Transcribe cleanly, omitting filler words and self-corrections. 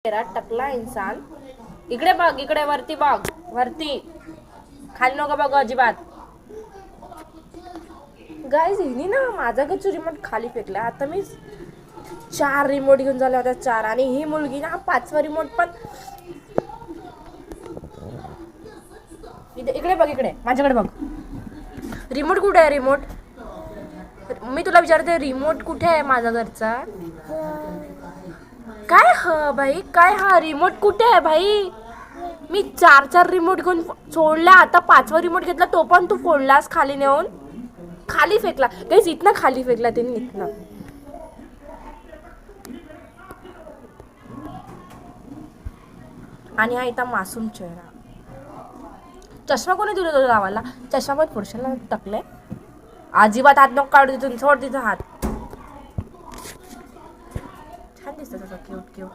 चेहरा टकला इंसान. इकडे बघ, इकडे वरती बघ, वरती. खाली नको बघ अजिबात. गाईज हिनी ना माझा गच्चू रिमोट खाली फेकला. आता मी 4 रिमोट घेऊन झाल्या होत्या, 4. आणि ही मुलगी ना 5वा रिमोट पण इकडे बघ, इकडे माझ्याकडे बघ. रिमोट कुठे आहे? रिमोट मी तुला विचारते, रिमोट कुठे आहे माझा घरचा? काय भाई, काय हा रिमोट कुठे आहे भाई? मी 4 रिमोट घेऊन सोडला. आता 5वा रिमोट घेतला, तो पण तू फोडलास खाली नेऊन. खाली फेकला गाईस, इथनं खाली फेकला त्यांनी, इथनं. आणि हा इथं मासूम चेहरा. चष्मा कोणी दिला तुला लावायला? चष्मा पण पुरुषाला टाकले. अजिबात हात नको काढू तिथून, सोड तिथं हात. छान दिसतं तसं, क्यूट क्यूट.